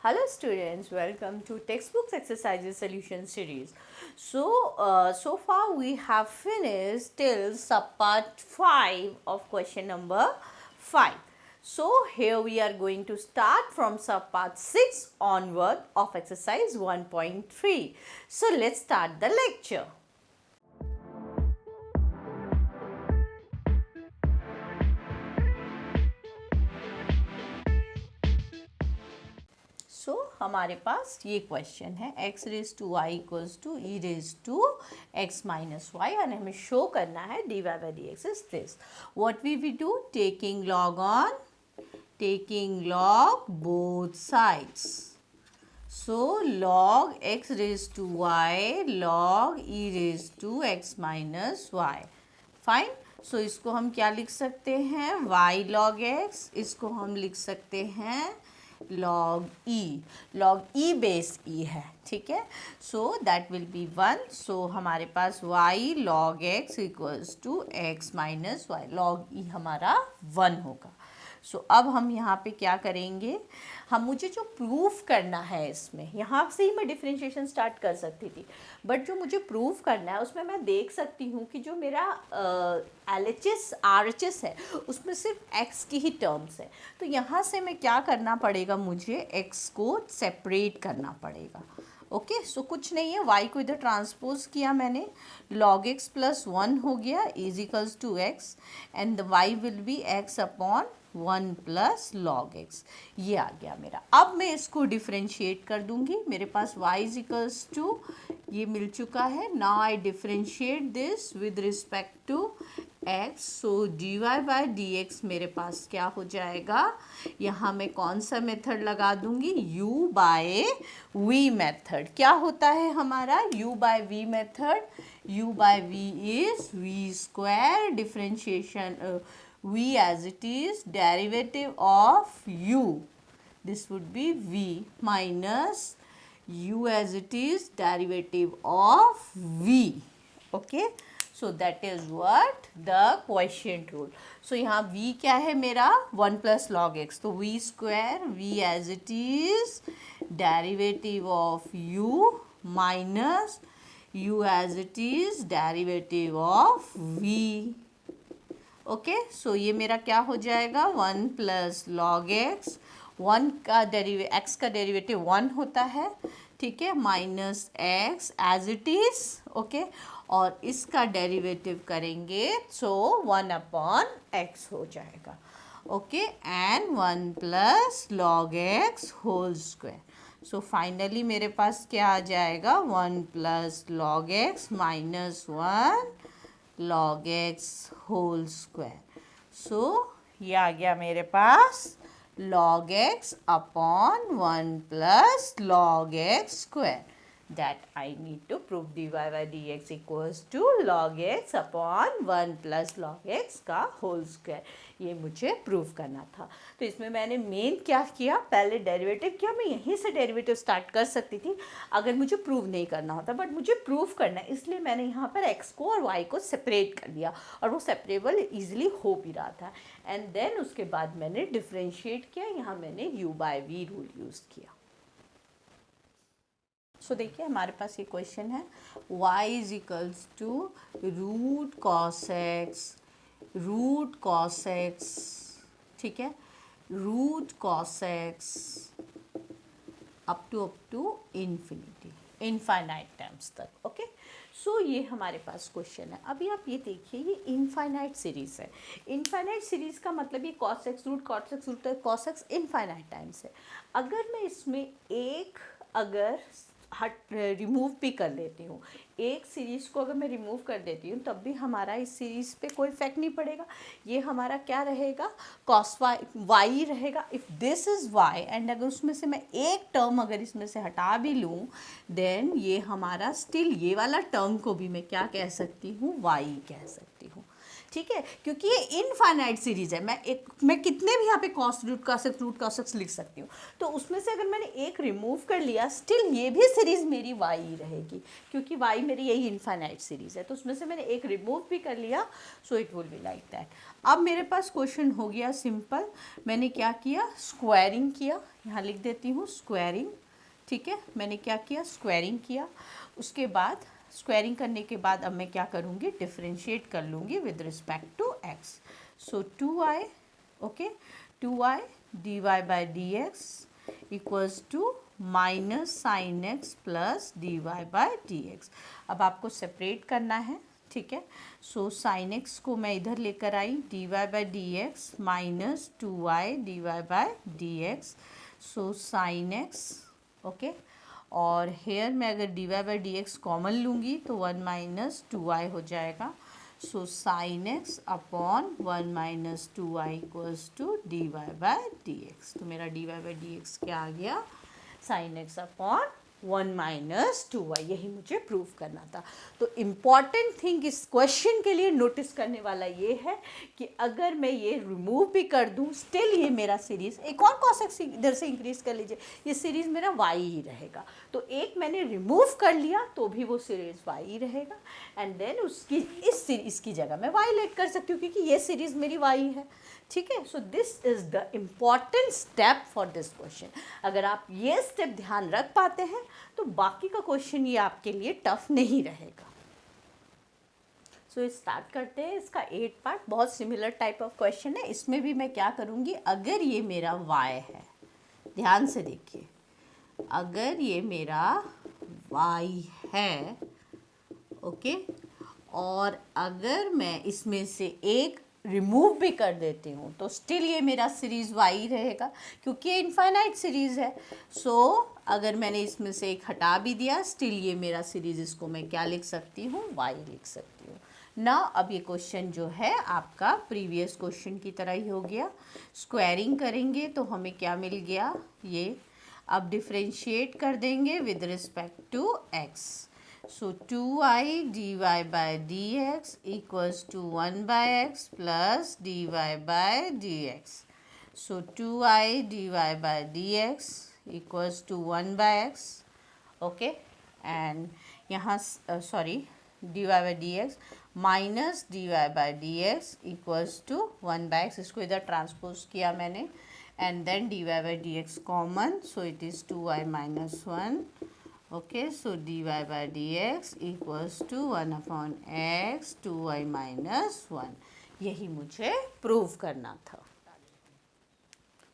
Hello students, welcome to Textbooks Exercises Solution Series. So far we have finished till subpart 5 of question number 5. So here we are going to start from subpart 6 onward of exercise 1.3. So let's start the lecture. सो हमारे पास ये question है x raise to y equals to e raise to x minus y और हमें show करना है d y by d x is this. What we do, taking log both sides. So log x raised to y log e raised to x minus y. Fine. So इसको हम क्या लिख सकते हैं, y log x. इसको हम लिख सकते हैं log e बेस e है, ठीक है. So that will be 1. सो हमारे पास y log x equals to x minus y. log e हमारा 1 होगा. सो अब हम यहाँ पे क्या करेंगे, हम मुझे जो प्रूफ करना है इसमें, यहाँ से ही मैं डिफरेंशिएशन स्टार्ट कर सकती थी, बट जो मुझे प्रूफ करना है उसमें मैं देख सकती हूँ कि जो मेरा LHS RHS है उसमें सिर्फ x की ही टर्म्स है. तो यहाँ से मैं क्या करना पड़ेगा, मुझे x को सेपरेट करना पड़ेगा. ओके. सो कुछ नहीं है, y को इधर ट्रांसपोज किया मैंने, log x प्लस 1 हो गया is equals to x and the y will be x upon 1 plus log x. ये आ गया मेरा. अब मैं इसको डिफ्रेंशिएट कर दूंगी. मेरे पास y इज इक्वल्स टू ये मिल चुका है. Now I differentiate this with respect to x. So d y by d x मेरे पास क्या हो जाएगा, यहाँ मैं कौन सा मेथड लगा दूंगी, u बाय v मेथड. क्या होता है हमारा u by v method, u by v is v square differentiation v as it is derivative of u, this would be v minus u as it is derivative of v. Okay, so that is what the quotient rule. So यहाँ v क्या है मेरा 1 plus log x, तो v square v as it is derivative of u minus u as it is derivative of v. Okay. So ये मेरा क्या हो जाएगा, 1 प्लस लॉग एक्स. 1 का एक्स का डेरिवेटिव 1 होता है, ठीक है, minus x as it is. Okay. और इसका डेरिवेटिव करेंगे सो 1 अपॉन एक्स हो जाएगा. Okay. And 1 plus log x whole square. So finally मेरे पास क्या आ जाएगा, 1 plus log x minus 1 log x whole square. So ये आ गया मेरे पास log x upon 1 plus log x square. that I need to prove dy by dx equals to log x upon 1 plus log x का whole square. ये मुझे prove करना था. तो इसमें मैंने मेन क्या किया, पहले डेरिवेटिव किया. मैं यहीं से डेरिवेटिव स्टार्ट कर सकती थी अगर मुझे प्रूव नहीं करना होता, बट मुझे प्रूव करना है इसलिए मैंने यहाँ पर x को और y को सेपरेट कर दिया और वो सेपरेबल ईजिली हो भी रहा था. एंड देन उसके बाद मैंने डिफ्रेंशिएट किया. यहाँ मैंने u by v rule use किया. सो देखिए हमारे पास ये क्वेश्चन है, y is equals to root cos x, ठीक है, root cos x up to infinity, infinite terms तक. ओके. सो ये हमारे पास क्वेश्चन है. अभी आप ये देखिए, ये इनफाइनाइट सीरीज़ है. इनफाइनाइट सीरीज़ का मतलब ये cos x root cos x infinite times है. अगर मैं इसमें एक अगर रिमूव भी कर लेती हूँ, एक सीरीज़ को अगर मैं रिमूव कर देती हूँ तब भी हमारा इस सीरीज़ पे कोई इफेक्ट नहीं पड़ेगा. ये हमारा क्या रहेगा, कॉस वाई रहेगा. If this is why and अगर उसमें से मैं एक टर्म अगर इसमें से हटा भी लूँ, देन ये हमारा स्टिल ये वाला टर्म को भी मैं क्या कह सकती हूँ, वाई कह सकती हूँ. ठीक है, क्योंकि ये इनफाइनाइट सीरीज है। मैं कितने भी यहाँ पे कॉस रूट कॉस एक्स लिख सकती हूँ। तो उसमें से अगर मैंने एक रिमूव कर लिया, स्टिल ये भी सीरीज मेरी वाई ही रहेगी, क्योंकि वाई मेरी यही इनफाइनाइट सीरीज है। तो उसमें से मैंने एक रिमूव भी कर लिया, so it will be like that. अब मेरे पास क्वेश्चन हो गया सिंपल। मैंने क्या किया, स्क्वायरिंग किया, यहाँ लिख देती हूँ स्क्वायरिंग। ठीक है, मैंने क्या किया, स्क्वायरिंग किया। उसके बाद स्क्वायरिंग करने के बाद अब मैं क्या करूँगी, डिफरेंशिएट कर लूँगी with respect to x. So 2i, okay, 2i dy by d x equals to minus sine x plus d y by d x. अब आपको सेपरेट करना है, ठीक है। सो साइन एक्स को मैं इधर लेकर आई, d y by d x minus 2i d y by d x. So sine x, okay, और हेयर में अगर d y by d x common लूँगी तो 1 माइनस 2i हो जाएगा। So sine x upon 1 minus 2i equals to d y by d x. तो मेरा d y by d x क्या आ गया, sign x upon 1 minus 2i। यही मुझे प्रूव करना था। तो इम्पॉर्टेंट थिंग इस क्वेश्चन के लिए नोटिस करने वाला ये है कि अगर मैं ये रिमूव भी कर दूं, स्टिल ये मेरा सीरीज, एक और cos x इधर से इंक्रीज कर लीजिए, ये सीरीज मेरा y ही रहेगा। तो एक मैंने रिमूव कर लिया तो भी वो सीरीज y ही रहेगा, एंड देन उसकी इस सीरीज की जगह मैं y लेट कर सकती हूँ, क्योंकि ये सीरीज मेरी y है। ठीक है, so this is the important step for this question. अगर आप ये स्टेप ध्यान रख पाते हैं तो बाकी का क्वेश्चन ये आपके लिए टफ नहीं रहेगा। सो स्टार्ट करते हैं इसका 8 पार्ट। बहुत सिमिलर टाइप ऑफ क्वेश्चन है। इसमें भी मैं क्या करूँगी, अगर ये मेरा y है, ध्यान से देखिए, अगर ये मेरा y है, ओके, और अगर मैं इसमें से एक रिमूव भी कर देती हूँ तो स्टिल ये मेरा सीरीज़ y रहेगा, क्योंकि ये इनफाइनाइट सीरीज़ है। सो अगर मैंने इसमें से एक हटा भी दिया, स्टिल ये मेरा सीरीज़, इसको मैं क्या लिख सकती हूँ, y लिख सकती हूँ ना। अब ये क्वेश्चन जो है आपका प्रीवियस क्वेश्चन की तरह ही हो गया। स्क्वायरिंग करेंगे तो हमें क्या मिल गया, ये। अब डिफरेंशिएट कर देंगे with respect to x। So 2i dy by dx equals to 1 by x plus dy by dx. So 2i dy by dx equals to 1 by x, okay, and यहाँ sorry dy by dx minus dy by dx equals to 1 by x। इसको इधर transpose किया मैंने, and then dy by dx common, so it is 2i minus 1। Okay, so d y by d x equals to 1 upon x 2i minus 1। यही मुझे prove करना था।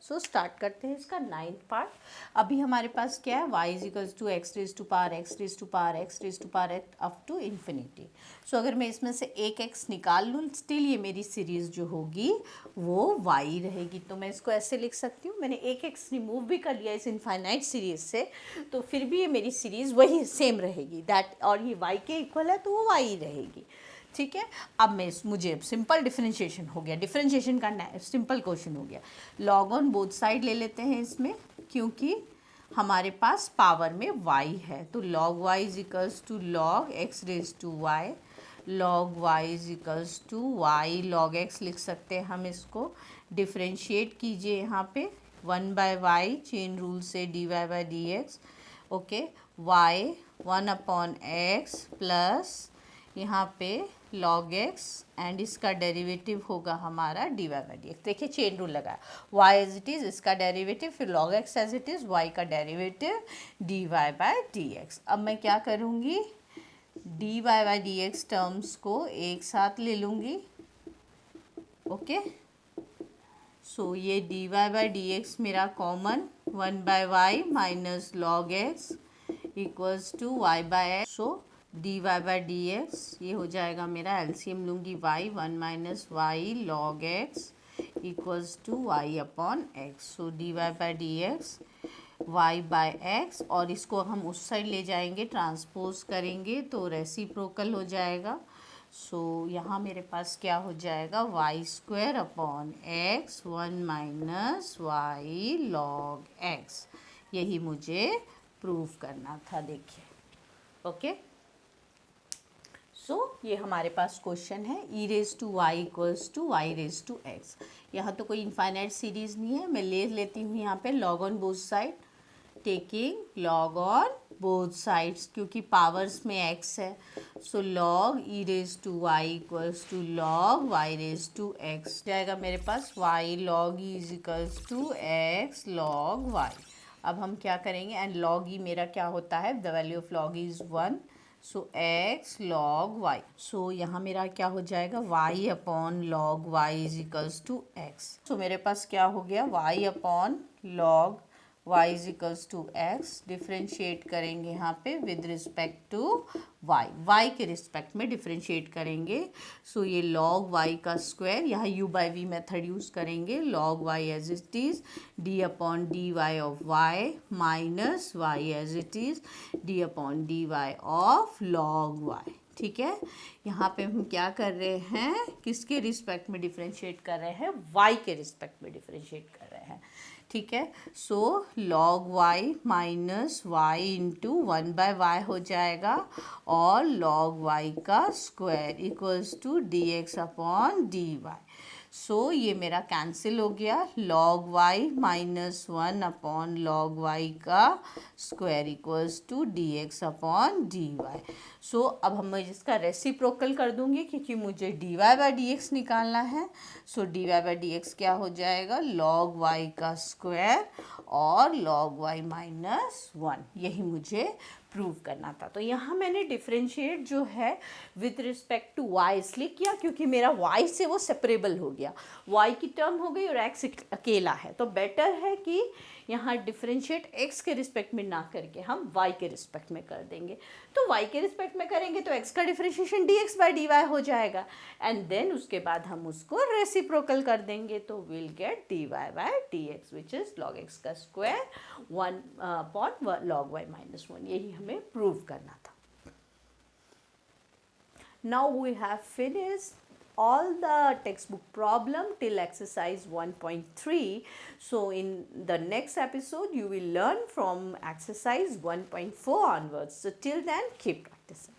So start करते हैं इसका 9th पार्ट। अभी हमारे पास क्या है, y is equals to x raise to power x raise to power x raise to power up to infinity. So अगर मैं इसमें से एक x निकाल लूँ, स्टिल ये मेरी सीरीज़ जो होगी वो y रहेगी। तो मैं इसको ऐसे लिख सकती हूँ, मैंने एक x रिमूव भी कर लिया इस इनफाइनाइट सीरीज़ से, तो फिर भी ये मेरी सीरीज़ वही सेम रहेगी, दैट, और ये y के इक्वल है तो वो y ही रहेगी। ठीक है, अब मुझे सिंपल डिफरेंशिएशन हो गया, डिफरेंशिएशन करना है, सिंपल क्वेश्चन हो गया। लॉग ऑन बोथ साइड ले लेते हैं इसमें, क्योंकि हमारे पास पावर में y है। तो log y is equals to log x raise to y, log y is equals to y log x लिख सकते हैं हम इसको। डिफरेंशिएट कीजिए यहाँ पे 1 बाय वाई, चेन रूल से dy by d x, okay, y 1 upon x plus यहाँ पे log x एंड इसका डेरिवेटिव होगा हमारा dy बाई डी एक्स। देखिए चेन रूल लगा, y एज इट इज़, इसका डेरिवेटिव, फिर log x as it is, y का derivative dy by d x. अब मैं क्या करूँगी, dy by d x terms को एक साथ ले लूँगी, ओके। सो ये dy बाई डी एक्स मेरा common, 1 by y minus log x equals to y by x. So dy by d x ये हो जाएगा मेरा, एलसीएम लूँगी y, 1 minus y log x equals to y upon x। So dy by d x y by x, और इसको हम उस side ले जाएंगे, ट्रांसपोज करेंगे तो रेसिप्रोकल हो जाएगा। सो यहाँ मेरे पास क्या हो जाएगा, y square upon x 1 minus y log x. यही मुझे प्रूव करना था, देखिए, ओके। सो ये हमारे पास क्वेश्चन है e raise to y equals to y raise to x. यहाँ तो कोई इनफाइनाइट सीरीज़ नहीं है, मैं ले लेती हूँ यहाँ पे log on both side, taking log on both sides क्योंकि पावर्स में x है। So log e raise to y equals to log y raise to x जाएगा मेरे पास y log e is equals to x log y। अब हम क्या करेंगे, एंड log e मेरा क्या होता है, the value of log e is 1, so x log y। So यहाँ मेरा क्या हो जाएगा, y upon log y is equals to x। So मेरे पास क्या हो गया, y upon log y is equals to x, differentiate करेंगे यहाँ पे विद रिस्पेक्ट टू y के रिस्पेक्ट में डिफ्रेंशिएट करेंगे। सो ये log y का स्क्वायर, यहाँ u by v method use करेंगे, log y as it is d upon d y of y minus y as it is d upon d y of log y। ठीक है, यहाँ पे हम क्या कर रहे हैं, किसके रिस्पेक्ट में डिफ्रेंशिएट कर रहे हैं, y के रिस्पेक्ट में डिफ्रेंशिएट कर रहे हैं। ठीक है, so log y minus y into 1/y हो जाएगा और log y का स्क्वायर इक्वल्स टू dx अपॉन dy। सो ये मेरा कैंसिल हो गया, log y minus 1 upon log y का स्क्वायर इक्वल्स टू dx अपॉन dy। सो अब हम इसका रेसिप्रोकल कर दूंगी क्योंकि मुझे dy बाई dx निकालना है। सो dy बाई dx क्या हो जाएगा, log y का स्क्वायर और log y माइनस 1, यही मुझे प्रूव करना था। तो यहाँ मैंने डिफ्रेंशिएट जो है विद रिस्पेक्ट टू y इसलिए किया क्योंकि मेरा y से वो सेपरेबल हो गया, y की टर्म हो गई और x अकेला है। तो बेटर है कि यहाँ डिफ्रेंशिएट x के रिस्पेक्ट में ना करके हम y के रिस्पेक्ट में कर देंगे। तो y के रिस्पेक्ट में करेंगे तो x का डिफ्रेंशिएशन dx बाई dy हो जाएगा एंड देन उसके बाद हम उसको रेसिप्रोकल कर देंगे तो will get dy by dx which is log x का square 1 upon log y minus 1, यही हमें प्रूव करना था। Now we have finished all the textbook problem till exercise 1.3. So in the next episode you will learn from exercise 1.4 onwards. So till then keep practicing.